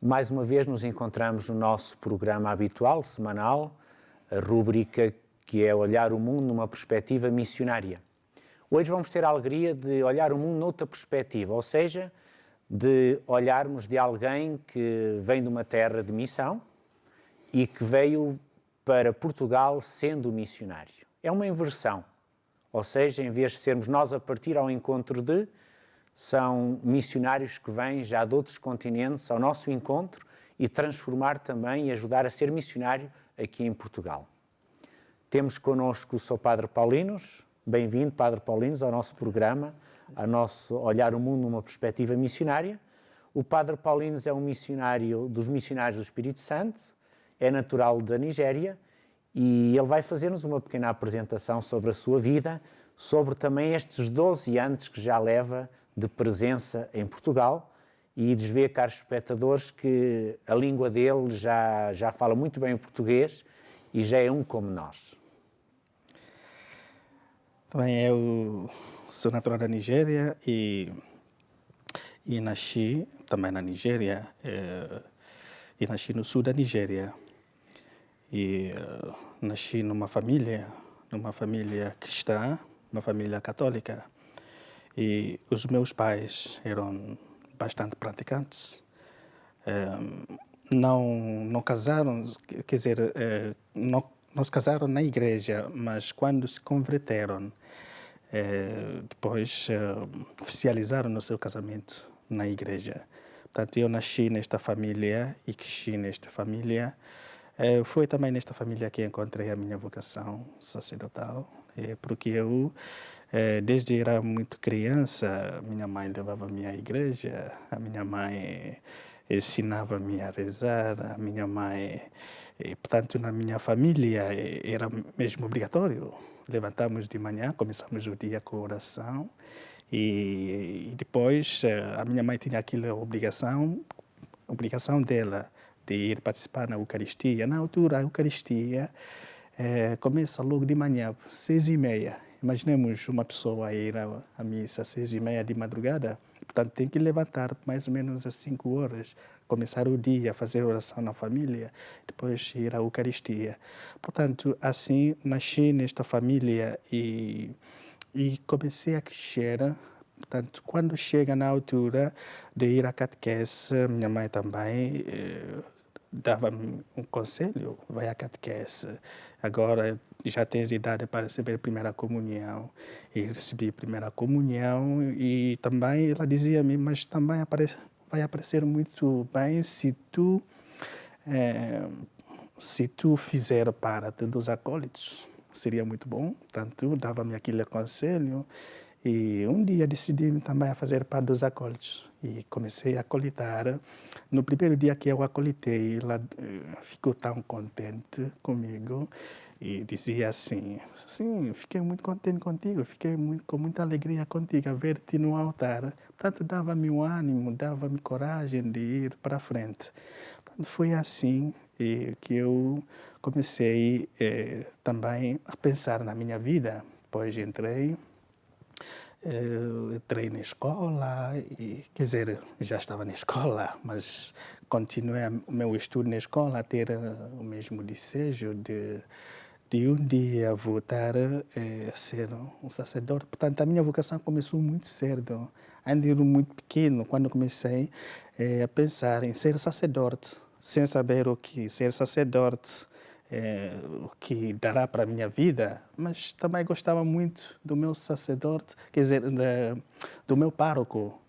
Mais uma vez nos encontramos no nosso programa habitual, semanal, a rúbrica que é Olhar o Mundo numa Perspectiva Missionária. Hoje vamos ter a alegria de olhar o mundo noutra perspectiva, ou seja, de olharmos de alguém que vem de uma terra de missão e que veio para Portugal sendo missionário. É uma inversão, ou seja, em vez de sermos nós a partir ao encontro de, são missionários que vêm já de outros continentes ao nosso encontro e transformar também e ajudar a ser missionário aqui em Portugal. Temos connosco o Sr. Padre Paulinos. Bem-vindo, Padre Paulinos, ao nosso programa, ao nosso Olhar o Mundo numa Perspectiva Missionária. O Padre Paulinos é um missionário dos Missionários do Espírito Santo, é natural da Nigéria e ele vai fazer-nos uma pequena apresentação sobre a sua vida, sobre também estes 12 anos que já leva de presença em Portugal e desvê, caros espectadores, que a língua dele já fala muito bem o português e já é um como nós. Também eu sou natural da Nigéria e nasci também na Nigéria e nasci no sul da Nigéria e nasci numa família cristã, uma família católica. E os meus pais eram bastante praticantes, não casaram, quer dizer, não se casaram na igreja, mas quando se converteram, depois oficializaram o seu casamento na igreja. Portanto, eu nasci nesta família e cresci nesta família. Foi também nesta família que encontrei a minha vocação sacerdotal, porque eu, desde era muito criança, minha mãe levava-me à igreja, a minha mãe ensinava-me a rezar, a minha mãe, portanto, na minha família era mesmo obrigatório. Levantamos de manhã, começamos o dia com oração e depois a minha mãe tinha aquela obrigação dela de ir participar na Eucaristia. Na altura, a Eucaristia começa logo de manhã, 6h30. Imaginemos uma pessoa a ir à missa às 6h30 de madrugada, portanto tem que levantar mais ou menos às 5 horas, começar o dia, fazer oração na família, depois ir à Eucaristia. Portanto, assim, nasci nesta família e comecei a crescer. Portanto, quando chega na altura de ir à catequese, minha mãe também dava-me um conselho: vai à catequese, agora já tens idade para receber primeira comunhão. E recebi primeira comunhão e também ela dizia-me, mas também vai aparecer muito bem se tu fizer parte dos acólitos, seria muito bom. Portanto, dava-me aquele conselho. E um dia decidi também a fazer parte dos acólitos e comecei a acolitar. No primeiro dia que eu acolitei, ela ficou tão contente comigo e dizia assim: sim, fiquei muito contente contigo, fiquei com muita alegria contigo a ver-te no altar. Portanto, dava-me um ânimo, dava-me coragem de ir para frente. Portanto, foi assim que eu comecei também a pensar na minha vida. Depois entrei na escola, quer dizer, já estava na escola, mas continuei o meu estudo na escola a ter o mesmo desejo de um dia voltar a ser um sacerdote. Portanto, a minha vocação começou muito cedo, ainda era muito pequeno, quando comecei a pensar em ser sacerdote, sem saber o que ser sacerdote, o que dará para a minha vida, mas também gostava muito do meu sacerdote, quer dizer, do meu pároco.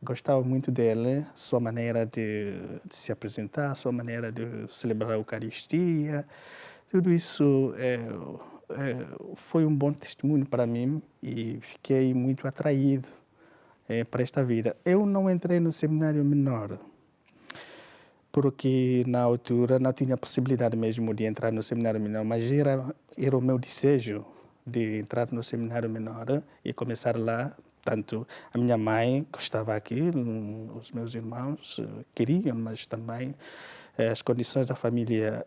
Gostava muito dele, sua maneira de se apresentar, sua maneira de celebrar a Eucaristia. Tudo isso foi um bom testemunho para mim e fiquei muito atraído para esta vida. Eu não entrei no seminário menor, porque na altura não tinha possibilidade mesmo de entrar no seminário menor, mas era o meu desejo de entrar no seminário menor e começar lá Portanto, a minha mãe gostava aqui, os meus irmãos queriam, mas também as condições da família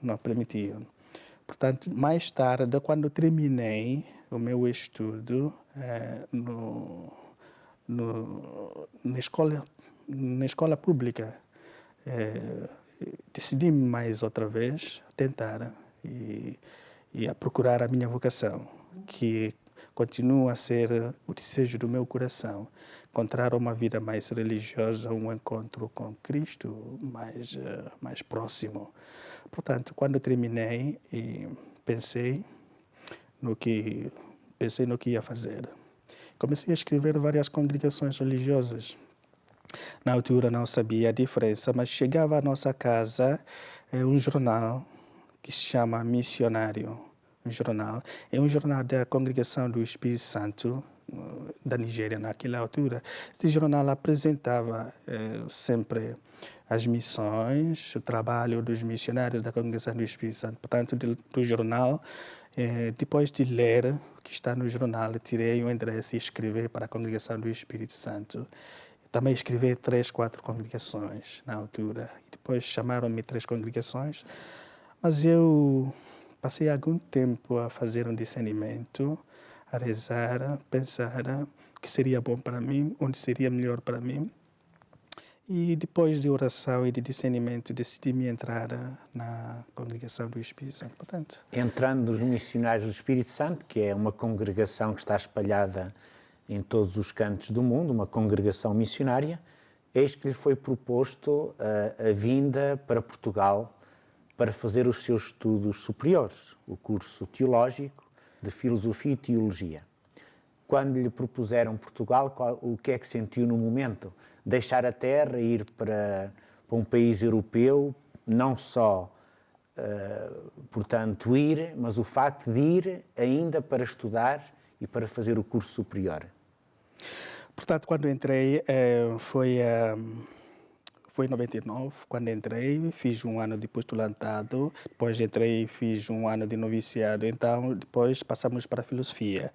não permitiam. Portanto, mais tarde, quando terminei o meu estudo na escola pública, decidi-me mais outra vez a tentar e a procurar a minha vocação, que continua a ser o desejo do meu coração, encontrar uma vida mais religiosa, um encontro com Cristo mais próximo. Portanto, quando terminei, pensei no que ia fazer. Comecei a escrever várias congregações religiosas. Na altura não sabia a diferença, mas chegava à nossa casa um jornal que se chama Missionário. É um jornal da Congregação do Espírito Santo da Nigéria naquela altura. Este jornal apresentava sempre as missões, o trabalho dos missionários da Congregação do Espírito Santo. Portanto, do jornal, depois de ler o que está no jornal, tirei o endereço e escrevi para a Congregação do Espírito Santo. Também escrevi 3, 4 congregações na altura. E depois chamaram-me 3 congregações, mas eu passei algum tempo a fazer um discernimento, a rezar, a pensar o que seria bom para mim, onde seria melhor para mim. E depois de oração e de discernimento, decidi-me entrar na Congregação do Espírito Santo. Portanto, entrando nos Missionários do Espírito Santo, que é uma congregação que está espalhada em todos os cantos do mundo, uma congregação missionária, eis que lhe foi proposto a vinda para Portugal para fazer os seus estudos superiores, o curso teológico de Filosofia e Teologia. Quando lhe propuseram Portugal, o que é que sentiu no momento? Deixar a terra, ir para um país europeu, não só, portanto, ir, mas o facto de ir ainda para estudar e para fazer o curso superior. Portanto, quando entrei, foi em 99, quando entrei, fiz um ano de postulantado, depois entrei e fiz um ano de noviciado, então depois passamos para a filosofia.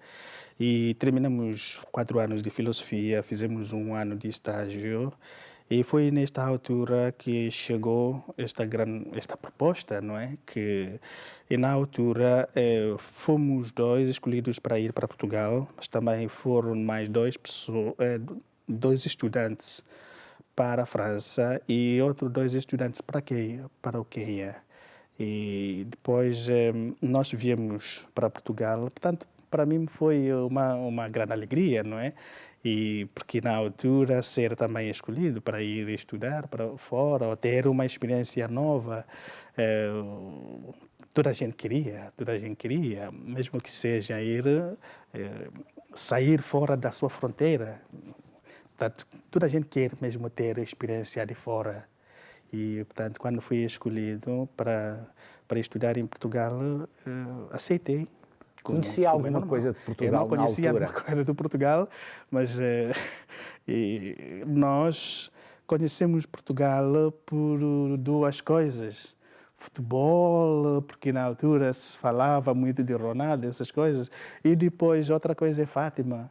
E terminamos 4 anos de filosofia, fizemos um ano de estágio, e foi nesta altura que chegou esta proposta, não é? E na altura fomos 2 escolhidos para ir para Portugal, mas também foram mais 2 estudantes para a França e outros 2 estudantes para o Quênia. E depois nós viemos para Portugal. Portanto, para mim foi uma grande alegria, não é? E porque na altura ser também escolhido para ir estudar para fora, ou ter uma experiência nova, toda a gente queria, mesmo que seja ir sair fora da sua fronteira. Portanto, toda a gente quer mesmo ter a experiência de fora. E, portanto, quando fui escolhido para estudar em Portugal, aceitei. Conhecia alguma coisa de Portugal na altura? Eu não conhecia alguma coisa de Portugal, mas nós conhecemos Portugal por 2 coisas. Futebol, porque na altura se falava muito de Ronaldo, essas coisas. E depois outra coisa é Fátima.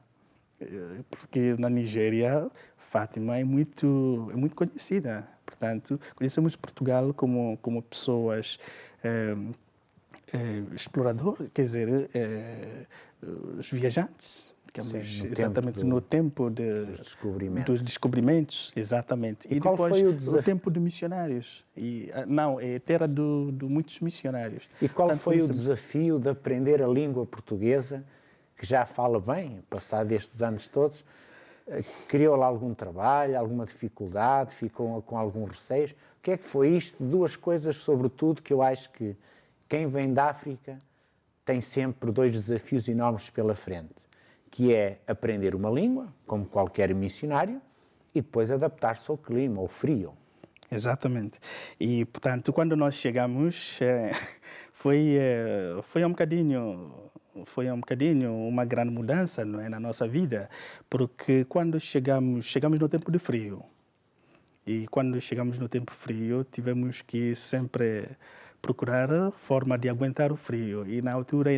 Porque na Nigéria, Fátima é muito conhecida. Portanto, conhecemos Portugal como pessoas exploradores, quer dizer, os viajantes, digamos, exatamente no tempo dos descobrimentos, exatamente. E depois o tempo de missionários. É terra de muitos missionários. E qual foi o desafio de aprender a língua portuguesa, que já fala bem, passado estes anos todos? Criou-lhe algum trabalho, alguma dificuldade, ficou com algum receio? O que é que foi isto? 2 coisas, sobretudo, que eu acho que quem vem da África tem sempre 2 desafios enormes pela frente, que é aprender uma língua, como qualquer missionário, e depois adaptar-se ao clima, ao frio. Exatamente. E, portanto, quando nós chegamos, foi um bocadinho uma grande mudança, não é, na nossa vida, porque quando chegamos no tempo de frio. E quando chegamos no tempo frio, tivemos que sempre procurar forma de aguentar o frio. E na altura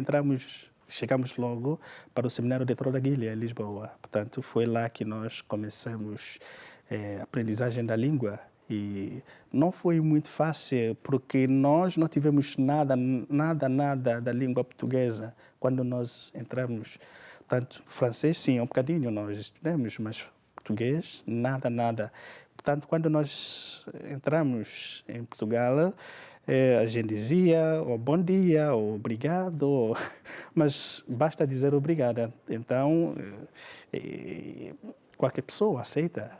chegamos logo para o Seminário de Doutor da Guilha, em Lisboa. Portanto, foi lá que nós começamos a aprendizagem da língua. E não foi muito fácil, porque nós não tivemos nada da língua portuguesa quando nós entramos. Portanto, francês, sim, um bocadinho nós estudamos, mas português, nada. Portanto, quando nós entramos em Portugal, a gente dizia bom dia, ou obrigado, mas basta dizer obrigada. Então, qualquer pessoa aceita.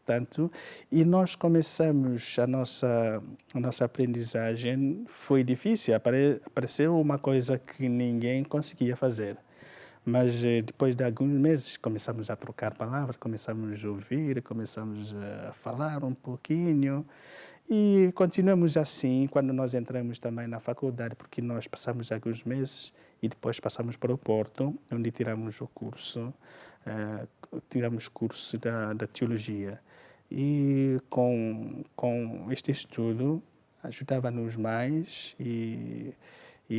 Portanto, e nós começamos a nossa aprendizagem, foi difícil, apareceu uma coisa que ninguém conseguia fazer. Mas depois de alguns meses começamos a trocar palavras, começamos a ouvir, começamos a falar um pouquinho e continuamos assim quando nós entramos também na faculdade, porque nós passamos alguns meses e depois passamos para o Porto, onde tiramos o curso, da teologia. E com este estudo ajudava-nos mais e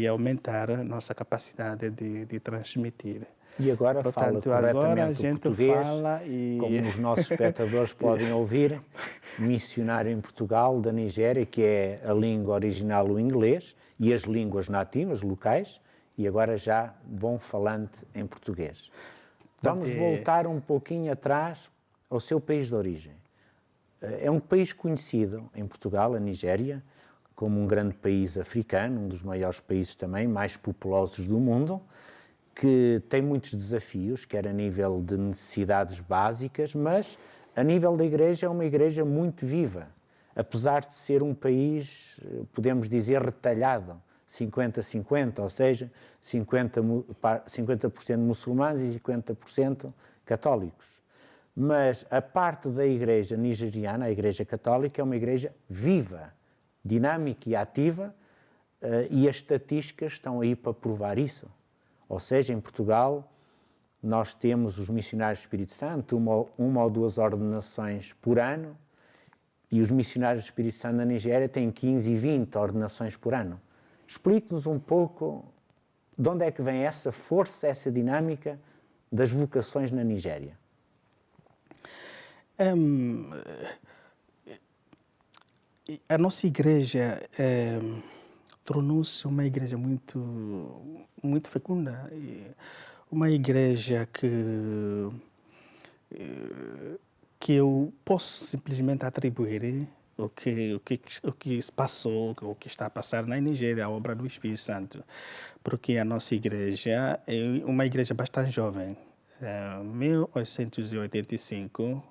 aumentar a nossa capacidade de transmitir. E agora fala corretamente agora a gente o português, fala como os nossos espectadores podem ouvir, missionário em Portugal, da Nigéria, que é a língua original o inglês e as línguas nativas, locais, e agora já bom falante em português. Vamos voltar um pouquinho atrás ao seu país de origem. É um país conhecido em Portugal, a Nigéria, como um grande país africano, um dos maiores países também mais populosos do mundo, que tem muitos desafios, quer a nível de necessidades básicas, mas a nível da igreja é uma igreja muito viva. Apesar de ser um país, podemos dizer, retalhado, 50-50, ou seja, 50% muçulmanos e 50% católicos. Mas a parte da igreja nigeriana, a igreja católica, é uma igreja viva, dinâmica e ativa, e as estatísticas estão aí para provar isso. Ou seja, em Portugal, nós temos os missionários do Espírito Santo, uma ou duas ordenações por ano, e os missionários do Espírito Santo na Nigéria têm 15 e 20 ordenações por ano. Explique-nos um pouco de onde é que vem essa força, essa dinâmica das vocações na Nigéria. A nossa igreja tornou-se uma igreja muito fecunda, uma igreja que eu posso simplesmente atribuir o que se passou, o que está a passar na Nigéria, a obra do Espírito Santo, porque a nossa igreja é uma igreja bastante jovem. Em 1885,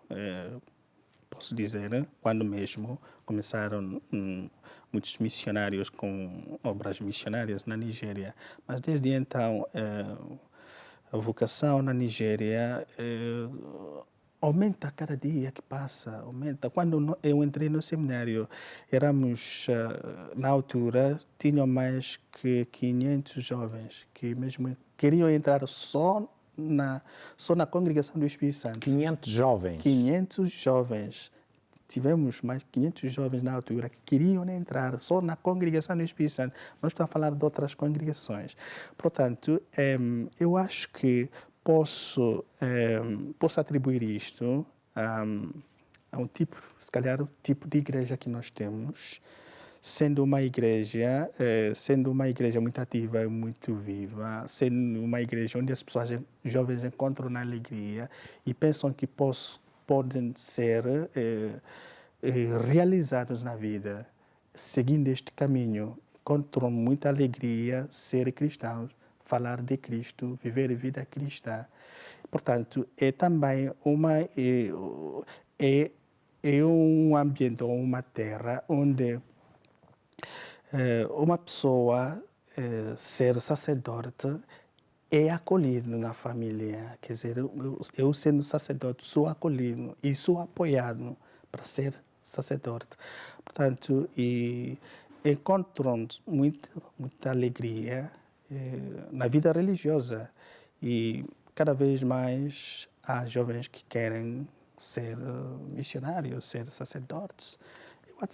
posso dizer, quando mesmo começaram muitos missionários com obras missionárias na Nigéria. Mas desde então, a vocação na Nigéria aumenta cada dia que passa, aumenta. Quando eu entrei no seminário, éramos, na altura, tinham mais que 500 jovens que mesmo queriam entrar só na congregação do Espírito Santo. 500 jovens? 500 jovens. Tivemos mais de 500 jovens na altura que queriam entrar só na congregação do Espírito Santo. Não estou a falar de outras congregações. Portanto, eu acho que posso atribuir isto a um tipo, se calhar, o tipo de igreja que nós temos, sendo uma igreja muito ativa, muito viva, sendo uma igreja onde as pessoas jovens encontram na alegria e pensam que podem ser realizados na vida, seguindo este caminho, encontram muita alegria ser cristãos, falar de Cristo, viver a vida cristã. Portanto, é também um ambiente ou uma terra onde uma pessoa ser sacerdote é acolhido na família. Quer dizer, eu sendo sacerdote sou acolhido e sou apoiado para ser sacerdote. Portanto, encontram muita alegria na vida religiosa e cada vez mais há jovens que querem ser missionários, ser sacerdotes.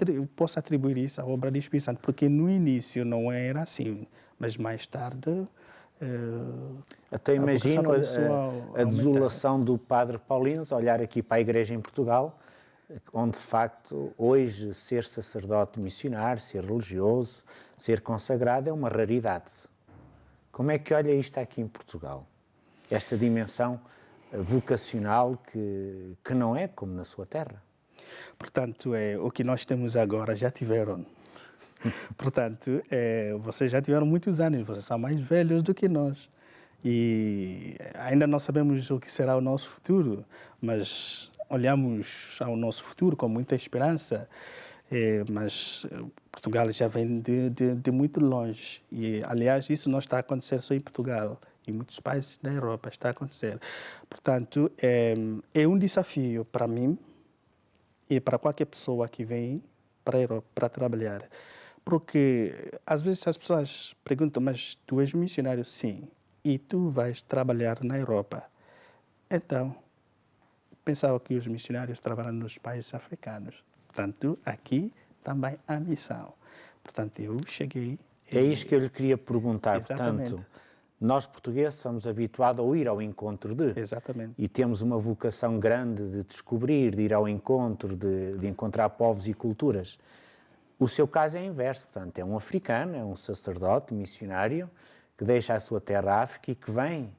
Eu posso atribuir isso à obra do Espírito Santo, porque no início não era assim, mas mais tarde Até imagino começou a desolação do padre Paulino, olhar aqui para a igreja em Portugal, onde de facto hoje ser sacerdote missionário, ser religioso, ser consagrado é uma raridade. Como é que olha isto aqui em Portugal? Esta dimensão vocacional que não é como na sua terra. Portanto, o que nós temos agora já tiveram. Portanto, vocês já tiveram muitos anos, vocês são mais velhos do que nós. E ainda não sabemos o que será o nosso futuro, mas olhamos ao nosso futuro com muita esperança. Mas Portugal já vem de muito longe. E, aliás, isso não está a acontecer só em Portugal. Em muitos países da Europa está a acontecer. Portanto, é um desafio para mim e para qualquer pessoa que vem para a Europa para trabalhar. Porque, às vezes, as pessoas perguntam, mas tu és um missionário? Sim. E tu vais trabalhar na Europa. Então, pensava que os missionários trabalham nos países africanos. Portanto, aqui também há missão. Portanto, eu cheguei... É isso que eu lhe queria perguntar. Exatamente. Portanto, nós portugueses somos habituados a ir ao encontro de... Exatamente. E temos uma vocação grande de descobrir, de ir ao encontro, de encontrar povos e culturas. O seu caso é inverso, portanto, é um africano, é um sacerdote missionário que deixa a sua terra África e que vem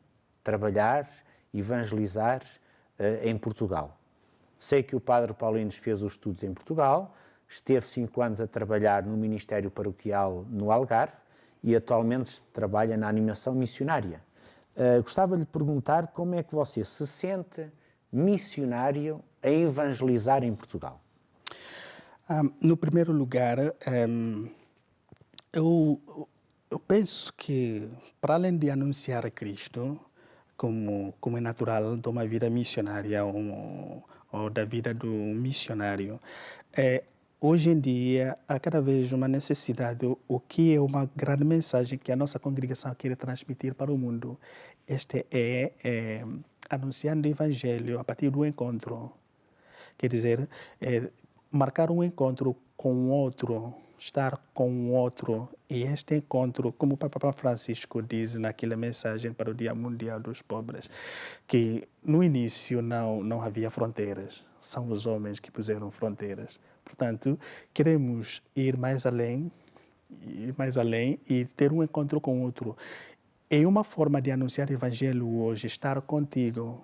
trabalhar, evangelizar em Portugal. Sei que o padre Paulino fez os estudos em Portugal, esteve 5 anos a trabalhar no Ministério Paroquial no Algarve e atualmente trabalha na animação missionária. Gostava de lhe perguntar como é que você se sente missionário a evangelizar em Portugal? No primeiro lugar, eu penso que, para além de anunciar a Cristo, como é natural de uma vida missionária ou da vida do missionário, hoje em dia há cada vez uma necessidade, o que é uma grande mensagem que a nossa congregação quer transmitir para o mundo. Este é anunciando o Evangelho a partir do encontro. Quer dizer, marcar um encontro com o outro, estar com o outro. E este encontro, como o Papa Francisco diz naquela mensagem para o Dia Mundial dos Pobres, que no início não havia fronteiras, são os homens que puseram fronteiras. Portanto, queremos ir mais além e ter um encontro com o outro. É uma forma de anunciar o Evangelho hoje, estar contigo,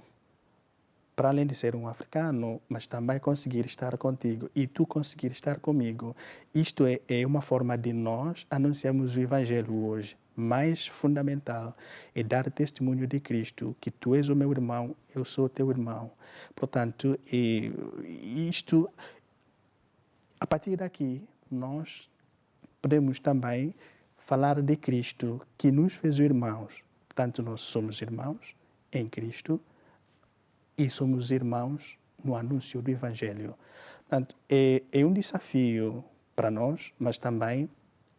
para além de ser um africano, mas também conseguir estar contigo e tu conseguir estar comigo. Isto é uma forma de nós anunciarmos o Evangelho hoje. Mais fundamental é dar testemunho de Cristo, que tu és o meu irmão, eu sou o teu irmão. Portanto, isto, a partir daqui, nós podemos também falar de Cristo, que nos fez irmãos. Portanto, nós somos irmãos em Cristo, e somos irmãos no anúncio do Evangelho. Portanto, é um desafio para nós, mas também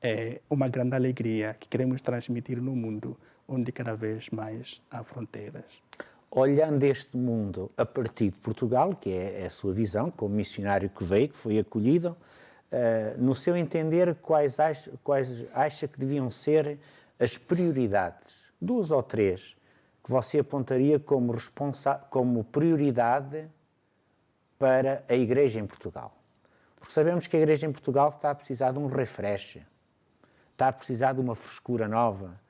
é uma grande alegria que queremos transmitir no mundo, onde cada vez mais há fronteiras. Olhando este mundo a partir de Portugal, que é a sua visão, como missionário que veio, que foi acolhido, no seu entender, quais acha que deviam ser as prioridades, 2 ou 3, que você apontaria como prioridade para a Igreja em Portugal? Porque sabemos que a Igreja em Portugal está a precisar de um refresh, está a precisar de uma frescura nova,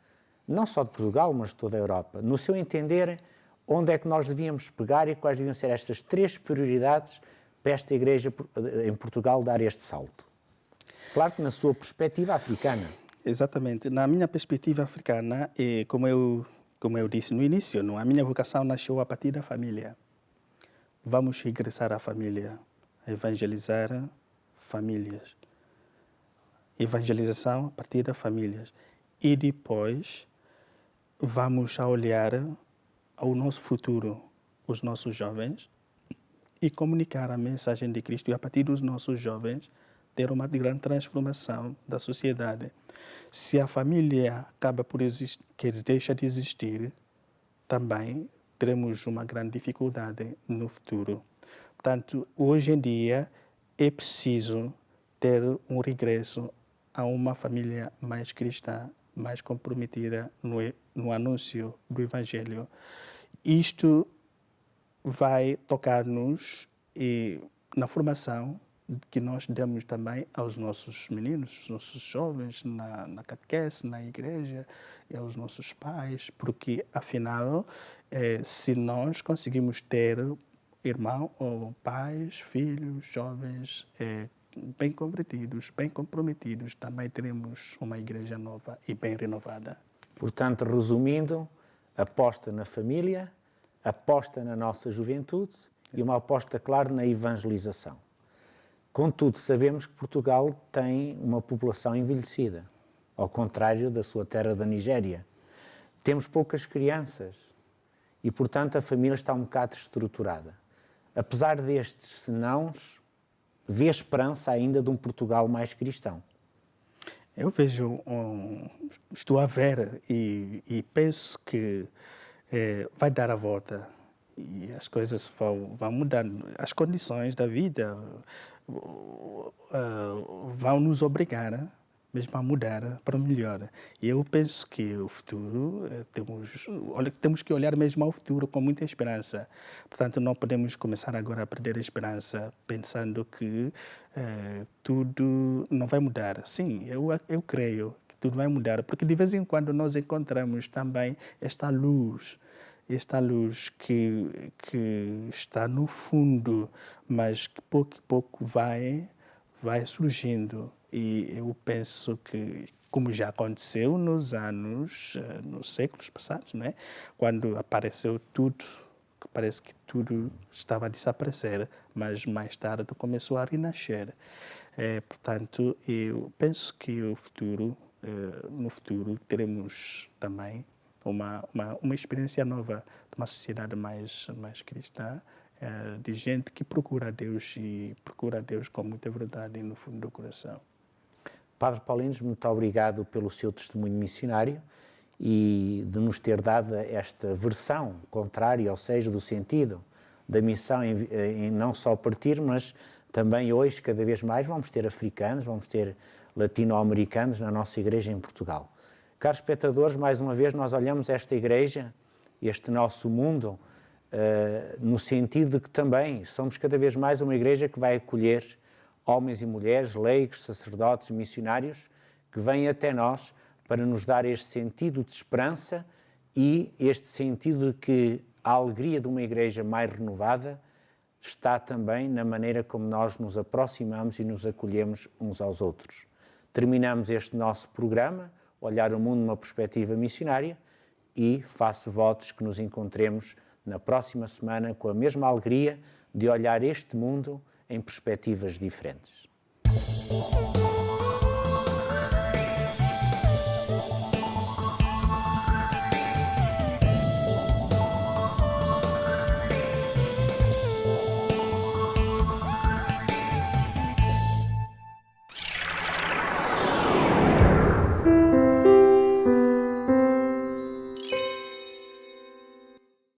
não só de Portugal, mas de toda a Europa. No seu entender, onde é que nós devíamos pegar e quais deviam ser estas 3 prioridades para esta Igreja em Portugal dar este salto? Claro que na sua perspectiva africana. Exatamente. Na minha perspectiva africana, como eu disse no início, a minha vocação nasceu a partir da família. Vamos regressar à família, a evangelizar famílias. Evangelização a partir das famílias. E depois vamos a olhar ao nosso futuro, os nossos jovens, e comunicar a mensagem de Cristo e a partir dos nossos jovens ter uma grande transformação da sociedade. Se a família acaba por existir, que deixa de existir, também teremos uma grande dificuldade no futuro. Portanto, hoje em dia é preciso ter um regresso a uma família mais cristã, mais comprometida no anúncio do Evangelho. Isto vai tocar-nos na formação que nós damos também aos nossos meninos, aos nossos jovens, na catequese, na igreja, e aos nossos pais, porque, afinal, se nós conseguimos ter irmãos ou pais, filhos, jovens bem convertidos, bem comprometidos, também teremos uma igreja nova e bem renovada. Portanto, resumindo, aposta na família, aposta na nossa juventude e uma aposta, claro, na evangelização. Contudo, sabemos que Portugal tem uma população envelhecida, ao contrário da sua terra da Nigéria. Temos poucas crianças e, portanto, a família está um bocado estruturada. Apesar destes senãos, vê esperança ainda de um Portugal mais cristão. Eu vejo, estou a ver e penso que vai dar a volta e as coisas vão mudar. As condições da vida vão nos obrigar mesmo a mudar para o melhor. E eu penso que o futuro, temos que olhar mesmo ao futuro com muita esperança. Portanto, não podemos começar agora a perder a esperança pensando que tudo não vai mudar. Sim, eu creio que tudo vai mudar, porque de vez em quando nós encontramos também esta luz que está no fundo, mas que pouco a pouco vai surgindo. E eu penso que, como já aconteceu nos séculos passados, né? Quando apareceu tudo, que parece que tudo estava a desaparecer, mas mais tarde começou a renascer. Portanto, eu penso que no futuro teremos também uma experiência nova de uma sociedade mais cristã, de gente que procura a Deus e procura a Deus com muita verdade no fundo do coração. Padre Paulinos, muito obrigado pelo seu testemunho missionário e de nos ter dado esta versão contrária, ou seja, do sentido da missão em não só partir, mas também hoje, cada vez mais, vamos ter africanos, vamos ter latino-americanos na nossa igreja em Portugal. Caros espectadores, mais uma vez nós olhamos esta igreja, este nosso mundo, no sentido de que também somos cada vez mais uma igreja que vai acolher homens e mulheres, leigos, sacerdotes, missionários, que vêm até nós para nos dar este sentido de esperança e este sentido de que a alegria de uma igreja mais renovada está também na maneira como nós nos aproximamos e nos acolhemos uns aos outros. Terminamos este nosso programa, Olhar o Mundo numa Perspectiva Missionária, e faço votos que nos encontremos na próxima semana com a mesma alegria de olhar este mundo em perspectivas diferentes.